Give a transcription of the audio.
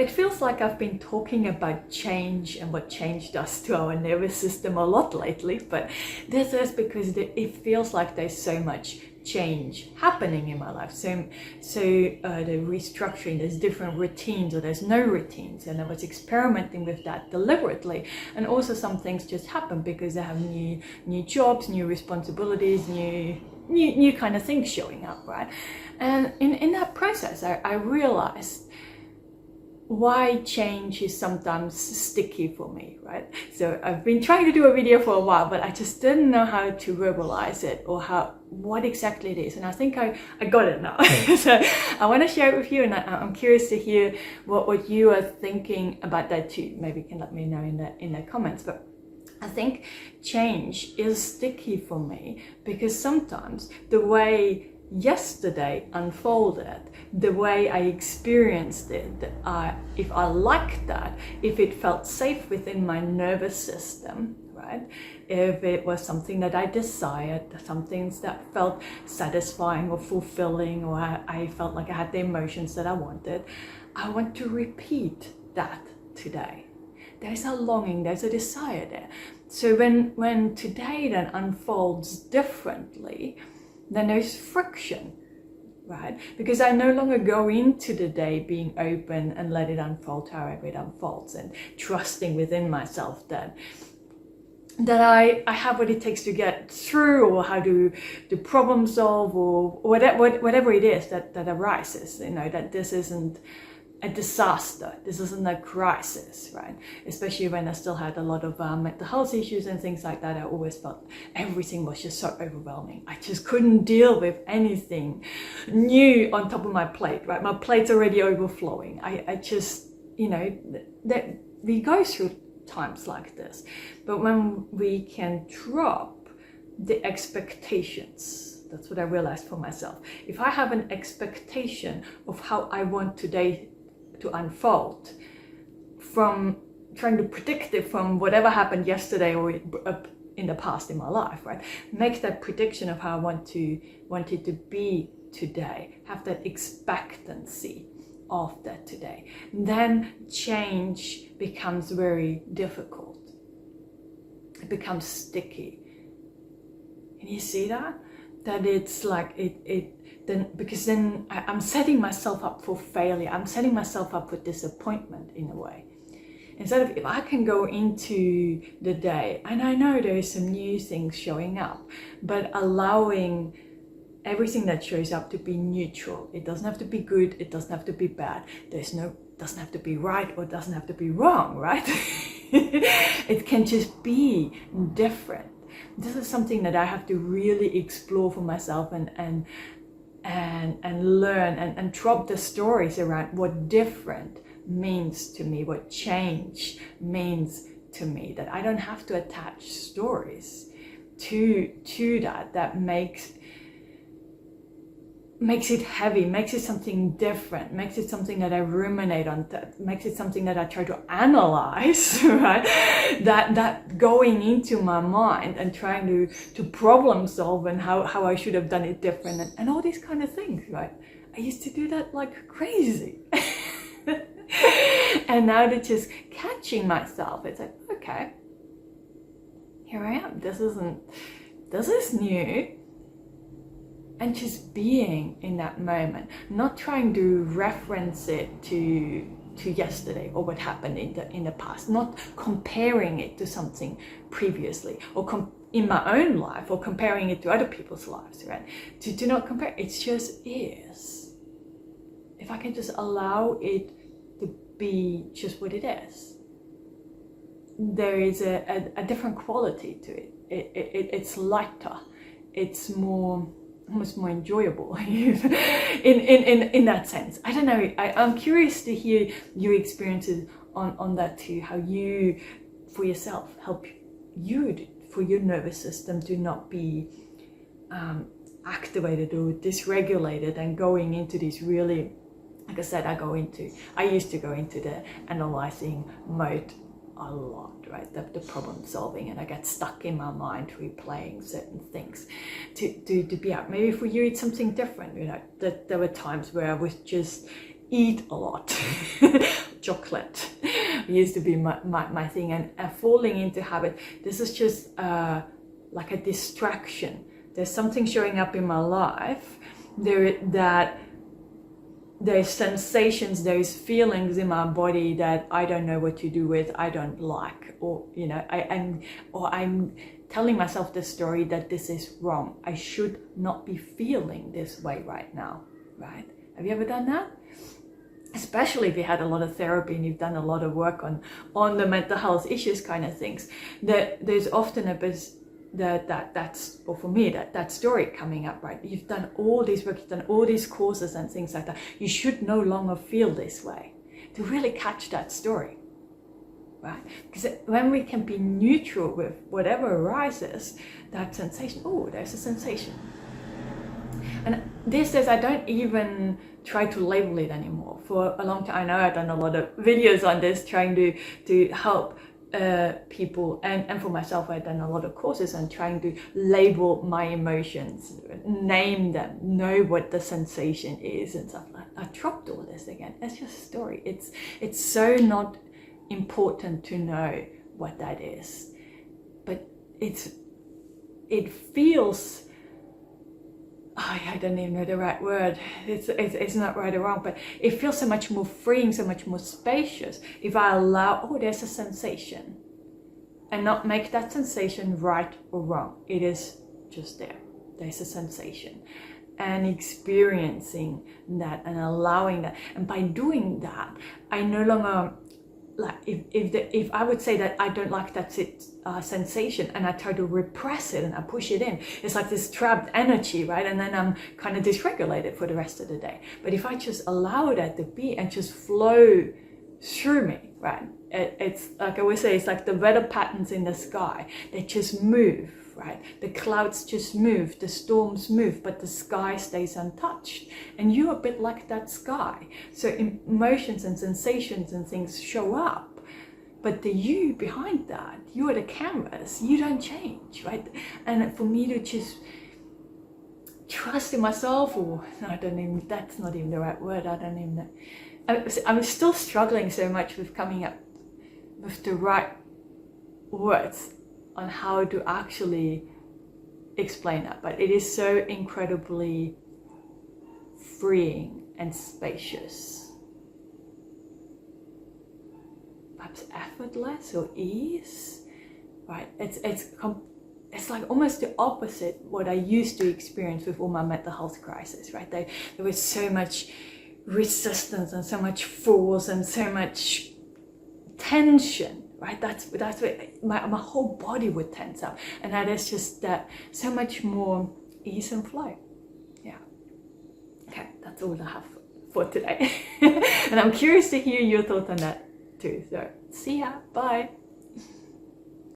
it feels like I've been talking about change and what change does to our nervous system a lot lately, but this is because it feels like there's so much change happening in my life. So the restructuring, there's different routines or there's no routines, and I was experimenting with that deliberately. And also some things just happen because I have new jobs, new responsibilities, new kind of things showing up, right? And in that process, I realized why change is sometimes sticky for me, right? So I've been trying to do a video for a while, but I just didn't know how to verbalize it or what exactly it is. And I think I got it now. So I want to share it with you, and I'm curious to hear what you are thinking about that too. Maybe you can let me know in the comments. But I think change is sticky for me because sometimes the way yesterday unfolded, the way I experienced it, if I liked that, if it felt safe within my nervous system, right? If it was something that I desired, some things that felt satisfying or fulfilling, or I felt like I had the emotions that I wanted, I want to repeat that today. There's a longing, there's a desire there. So when today then unfolds differently, then there's friction, right? Because I no longer go into the day being open and let it unfold however it unfolds, and trusting within myself that I have what it takes to get through, or how to problem solve, or whatever it is that arises, you know, that this isn't a disaster, this isn't a crisis, right? Especially when I still had a lot of mental health issues and things like that. I always felt everything was just so overwhelming. I just couldn't deal with anything new on top of my plate, right? My plate's already overflowing. I just, you know, that we go through times like this. But when we can drop the expectations, that's what I realized for myself. If I have an expectation of how I want today to unfold, from trying to predict it from whatever happened yesterday or in the past in my life, right? Make that prediction of how I want it to be today, have that expectancy of that today, then change becomes very difficult. It becomes sticky. Can you see that? That it's like because then I'm setting myself up for failure. I'm setting myself up for disappointment in a way. Instead of, if I can go into the day, and I know there is some new things showing up, but allowing everything that shows up to be neutral. It doesn't have to be good. It doesn't have to be bad. Doesn't have to be right, or doesn't have to be wrong, right? It can just be different. This is something that I have to really explore for myself and learn and drop the stories around what different means to me, what change means to me, that I don't have to attach stories to that makes it heavy, makes it something different, makes it something that I ruminate on, that makes it something that I try to analyze, right? That going into my mind and trying to problem solve and how I should have done it different and all these kind of things, right? I used to do that like crazy. And now that just catching myself, it's like, okay, here I am. This is new. And just being in that moment, not trying to reference it to yesterday or what happened in the past, not comparing it to something previously or in my own life, or comparing it to other people's lives, right? To do not compare, it just is. If I can just allow it to be just what it is, there is a different quality to it. It's lighter, it's almost more enjoyable in that sense. I don't know, I'm curious to hear your experiences on that too, how you for yourself help you for your nervous system to not be activated or dysregulated and going into these really, like I said, I used to go into the analyzing mode a lot, right? The problem solving, and I get stuck in my mind replaying certain things to be out. Maybe for you it's something different, you know, that there were times where I would just eat a lot chocolate used to be my thing, and falling into habit. This is just like a distraction. There's something showing up in my life that there's sensations, there's feelings in my body that I don't know what to do with, I don't like, or you know, I'm telling myself the story that this is wrong. I should not be feeling this way right now, right? Have you ever done that? Especially if you had a lot of therapy and you've done a lot of work on the mental health issues kind of things, that there's often that's or for me that story coming up, right? You've done all this work, you've done all these courses and things like that. You should no longer feel this way. To really catch that story, right? Because when we can be neutral with whatever arises, that sensation, oh, there's a sensation. And these days I don't even try to label it anymore. For a long time, I know I've done a lot of videos on this, trying to help people, and for myself I've done a lot of courses on trying to label my emotions, name them, know what the sensation is and stuff like that. I dropped all this again. It's just a story. It's so not important to know what that is, but it feels, I don't even know the right word. It's not right or wrong, but it feels so much more freeing, so much more spacious if I allow, oh, there's a sensation, and not make that sensation right or wrong. It is just there. There's a sensation, and experiencing that and allowing that. And by doing that, I no longer, like, if I would say that I don't like that sensation, and I try to repress it and I push it in, it's like this trapped energy, right? And then I'm kind of dysregulated for the rest of the day. But if I just allow that to be and just flow through me, right? It's like I always say, it's like the weather patterns in the sky. They just move, right? The clouds just move, the storms move, but the sky stays untouched. And you're a bit like that sky. So emotions and sensations and things show up, but the you behind that, you are the canvas, you don't change, right? And for me to just trust in myself, or I don't even, that's not even the right word, I don't even know. I'm still struggling so much with coming up with the right words on how to actually explain that, but it is so incredibly freeing and spacious, perhaps effortless or ease, right? It's like almost the opposite what I used to experience with all my mental health crises, right? There was so much resistance and so much force and so much tension, right? That's what my whole body would tense up, and that is just that so much more ease and flow. Yeah. Okay, that's all I have for today. And I'm curious to hear your thoughts on that too. So see ya. Bye.